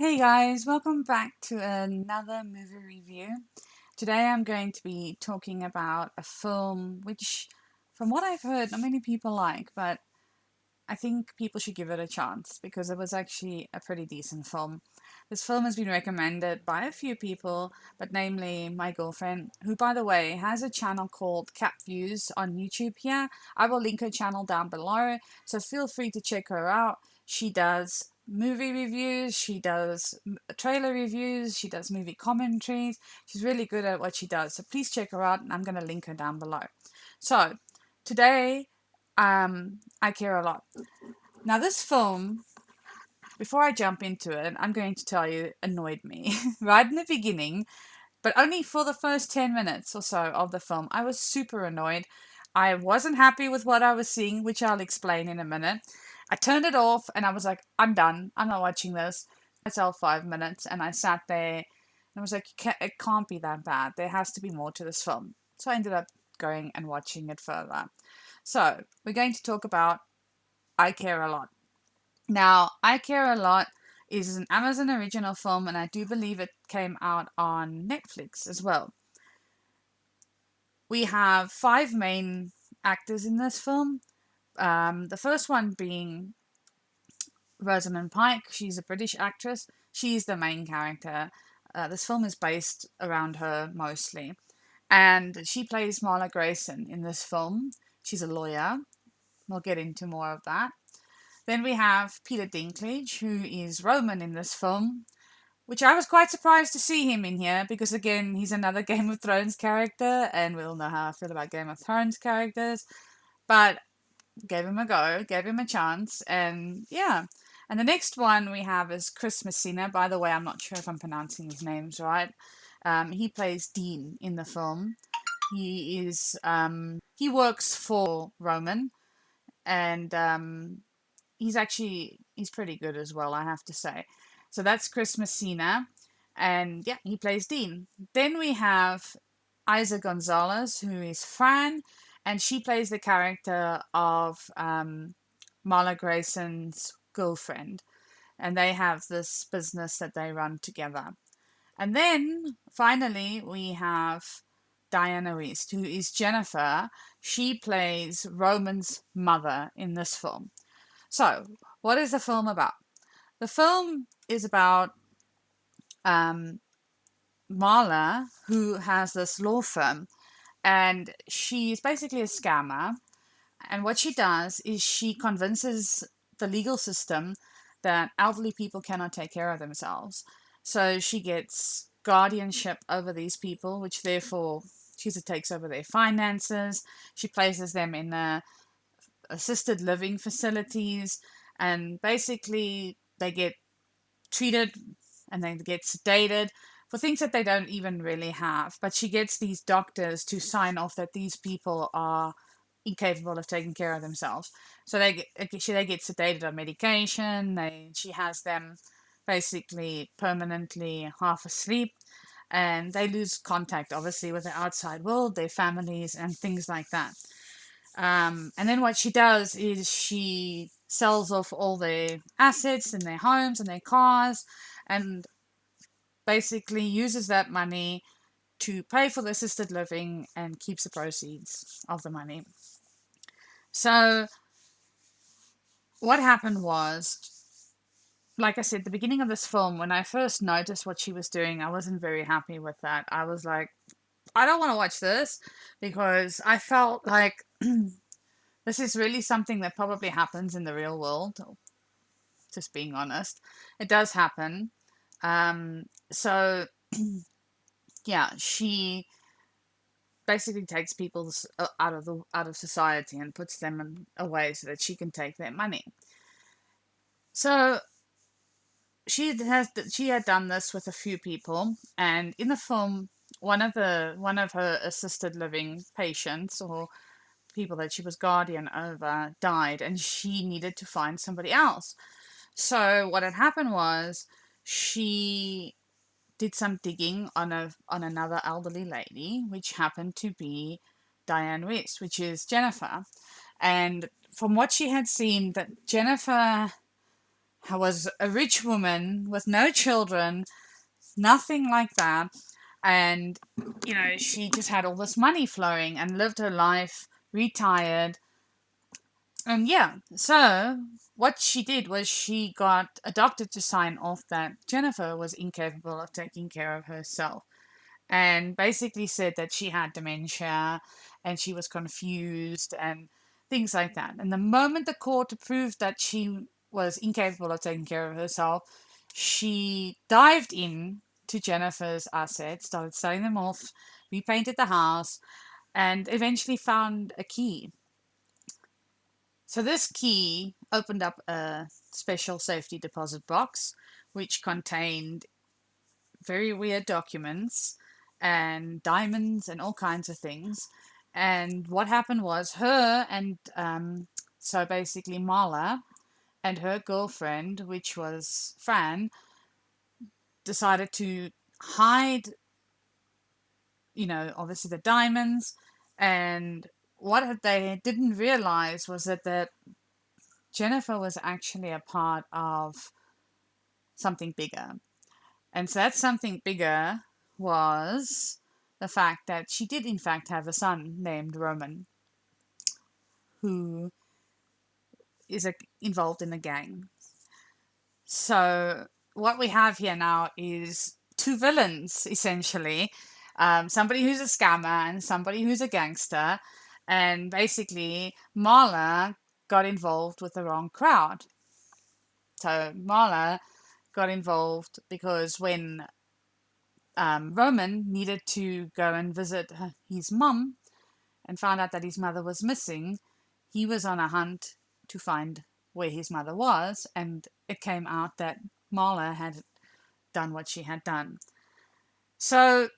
Hey guys, welcome back to another movie review. Today I'm going to be talking about a film which, from what I've heard, not many people like, but I think people should give it a chance because it was actually a pretty decent film. This film has been recommended by a few people, but namely my girlfriend, who, by the way, has a channel called Cap Views on YouTube here. I will link her channel down below, so feel free to check her out. She does movie reviews, she does trailer reviews, she does movie commentaries. She's really good at what she does, so please check her out, and I'm going to link her down below. So, today, I Care a Lot. Now, this film, before I jump into it, I'm going to tell you, annoyed me right in the beginning, but only for the first 10 minutes or so of the film. I was super annoyed. I wasn't happy with what I was seeing, which I'll explain in a minute. I turned it off and I was like, I'm done. I'm not watching this. Myself 5 minutes, and I sat there and I was like, it can't be that bad. There has to be more to this film. So I ended up going and watching it further. So we're going to talk about I Care a Lot. Now, I Care a Lot is an Amazon original film, and I do believe it came out on Netflix as well. We have five main actors in this film. The first one being Rosamund Pike. She's a British actress. She's the main character. This film is based around her mostly. And she plays Marla Grayson in this film. She's a lawyer. We'll get into more of that. Then we have Peter Dinklage, who is Roman in this film, which I was quite surprised to see him in here because, again, he's another Game of Thrones character, and we all know how I feel about Game of Thrones characters. But gave him a go, gave him a chance, and yeah. And the next one we have is Chris Messina. By the way, I'm not sure if I'm pronouncing his names right. He plays Dean in the film. He works for Roman, and he's pretty good as well, I have to say. So that's Chris Messina, and yeah, he plays Dean. Then we have Isa Gonzalez, who is Fran, and she plays the character of Marla Grayson's girlfriend, and they have this business that they run together. And then finally we have Diana West, who is Jennifer. She plays Roman's mother in this film. So, what is the film about? The film is about um, Marla, who has this law firm, and she's basically a scammer. And what she does is she convinces the legal system that elderly people cannot take care of themselves. So she gets guardianship over these people, which therefore she takes over their finances. She places them in assisted living facilities, and basically they get treated and they get sedated for things that they don't even really have. But she gets these doctors to sign off that these people are incapable of taking care of themselves. So they get sedated on medication. She has them basically permanently half asleep, and they lose contact, obviously, with the outside world, their families, and things like that. And then what she does is she sells off all their assets and their homes and their cars, and basically uses that money to pay for the assisted living and keeps the proceeds of the money. So what happened was, like I said, the beginning of this film, when I first noticed what she was doing, I wasn't very happy with that. I was like, I don't want to watch this because I felt like this is really something that probably happens in the real world, just being honest. It does happen. So, yeah, she basically takes people out of society and puts them away so that she can take their money. So she had done this with a few people, and in the film, one of her assisted living patients or people that she was guardian over died, and she needed to find somebody else. So what had happened was she did some digging on another elderly lady, which happened to be Diane West, which is Jennifer. And from what she had seen, that Jennifer was a rich woman with no children, nothing like that. And, she just had all this money flowing and lived her life, retired. And yeah, so what she did was she got a doctor to sign off that Jennifer was incapable of taking care of herself, and basically said that she had dementia and she was confused and things like that. And the moment the court approved that she was incapable of taking care of herself, she dived in to Jennifer's assets, started selling them off, repainted the house, and eventually found a key. So this key opened up a special safety deposit box, which contained very weird documents and diamonds and all kinds of things. And what happened was her and so basically Marla and her girlfriend, which was Fran, decided to hide, obviously the diamonds. And what they didn't realize was that Jennifer was actually a part of something bigger. And so that something bigger was the fact that she did, in fact, have a son named Roman who is involved in the gang. So what we have here now is two villains, essentially. Somebody who's a scammer and somebody who's a gangster. And basically, Marla got involved with the wrong crowd. So Marla got involved because when Roman needed to go and visit his mum and found out that his mother was missing, he was on a hunt to find where his mother was, and it came out that Marla had done what she had done. So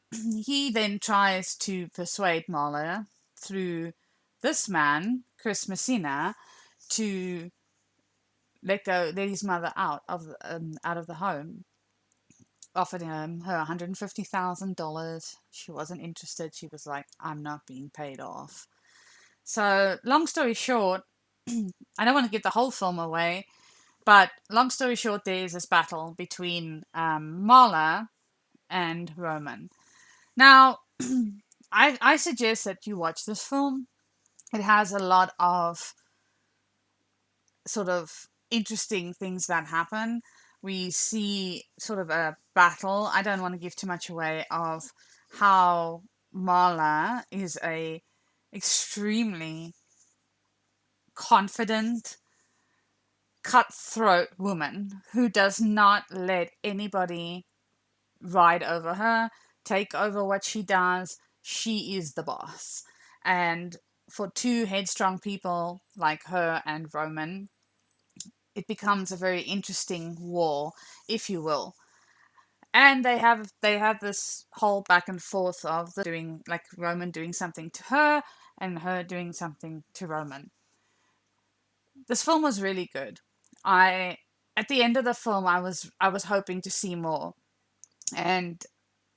he then tries to persuade Marla through this man, Chris Messina, to let his mother out of the home. Offered her $150,000. She wasn't interested. She was like, I'm not being paid off. So, long story short, I don't want to give the whole film away, but long story short, there is this battle between Marla and Roman. Now, I suggest that you watch this film. It has a lot of sort of interesting things that happen. We see sort of a battle. I don't want to give too much away of how Marla is a extremely confident, cutthroat woman who does not let anybody ride over her, take over what she does. She is the boss. And for two headstrong people like her and Roman, it becomes a very interesting war, if you will. And they have this whole back and forth of doing, like, Roman doing something to her and her doing something to Roman. This film was really good. I At the end of the film, I was hoping to see more. And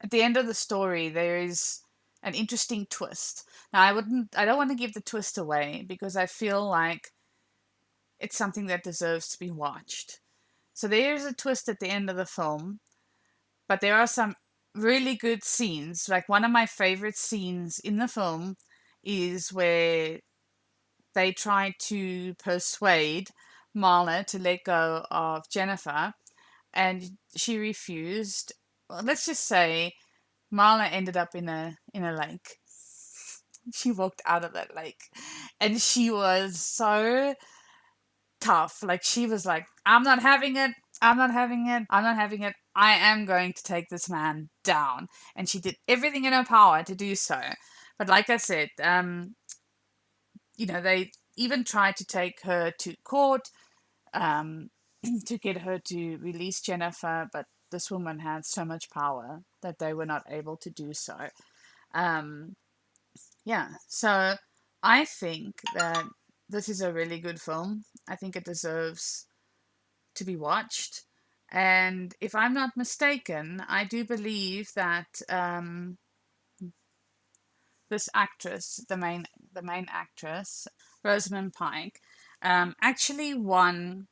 at the end of the story, there is an interesting twist. Now, I don't want to give the twist away because I feel like it's something that deserves to be watched. So there is a twist at the end of the film, but there are some really good scenes. Like, one of my favorite scenes in the film is where they try to persuade Marla to let go of Jennifer, and she refused. Well, let's just say Marla ended up in a lake. She walked out of that lake, and she was so tough. Like, she was like, I'm not having it. I'm not having it. I'm not having it. I am going to take this man down. And she did everything in her power to do so. But like I said, they even tried to take her to court, um, to get her to release Jennifer, but this woman had so much power that they were not able to do so. Um, yeah, so I think that this is a really good film. I think it deserves to be watched. And if I'm not mistaken, I do believe that this actress, the main actress, Rosamund Pike, actually won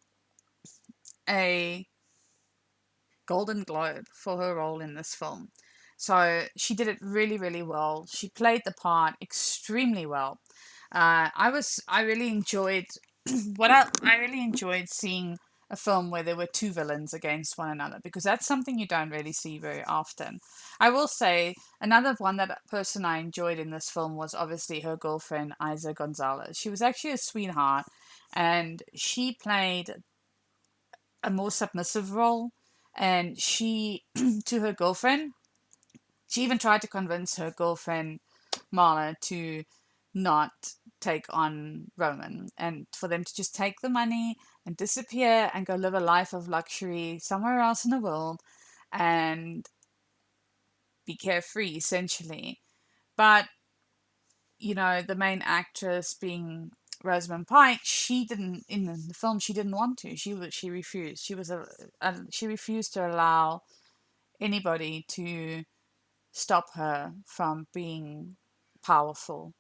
a Golden Globe for her role in this film. So she did it really, really well. She played the part extremely well. I really enjoyed I really enjoyed seeing a film where there were two villains against one another, because that's something you don't really see very often. I will say another one that person I enjoyed in this film was obviously her girlfriend Isa Gonzalez. She was actually a sweetheart, and she played a more submissive role, and she to her girlfriend, she even tried to convince her girlfriend Marla to not take on Roman, and for them to just take the money and disappear and go live a life of luxury somewhere else in the world and be carefree, essentially. But the main actress being Rosamund Pike, she didn't in the film. She didn't want to. She refused. She refused to allow anybody to stop her from being powerful.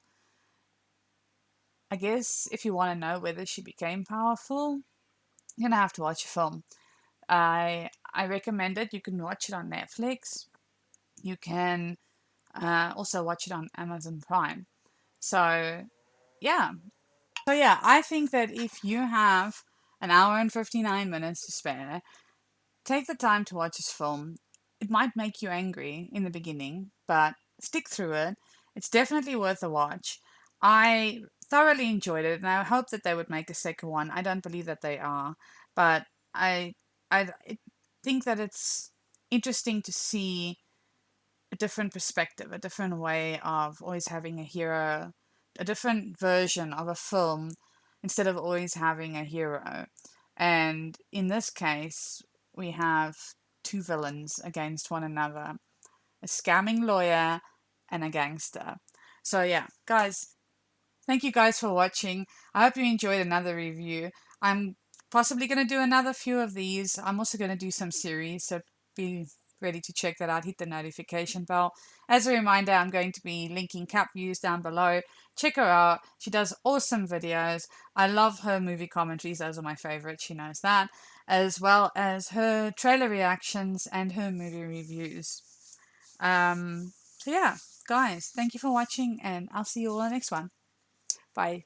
I guess if you want to know whether she became powerful, you're gonna have to watch a film. I recommend it. You can watch it on Netflix. You can also watch it on Amazon Prime. So yeah. So yeah, I think that if you have an hour and 59 minutes to spare, take the time to watch this film. It might make you angry in the beginning, but stick through it. It's definitely worth a watch. I thoroughly enjoyed it, and I hope that they would make a second one. I don't believe that they are, but I I think that it's interesting to see a different perspective, a different way of always having a hero, a different version of a film instead of always having a hero. And in this case, we have two villains against one another, a scamming lawyer and a gangster. So, yeah, guys, thank you guys for watching. I hope you enjoyed another review. I'm possibly going to do another few of these. I'm also going to do some series, so be ready to check that out. Hit the notification bell. As a reminder, I'm going to be linking Cat Views down below. Check her out. She does awesome videos. I love her movie commentaries. Those are my favorites. She knows that. As well as her trailer reactions and her movie reviews. So yeah, guys, thank you for watching, and I'll see you all in the next one. Bye.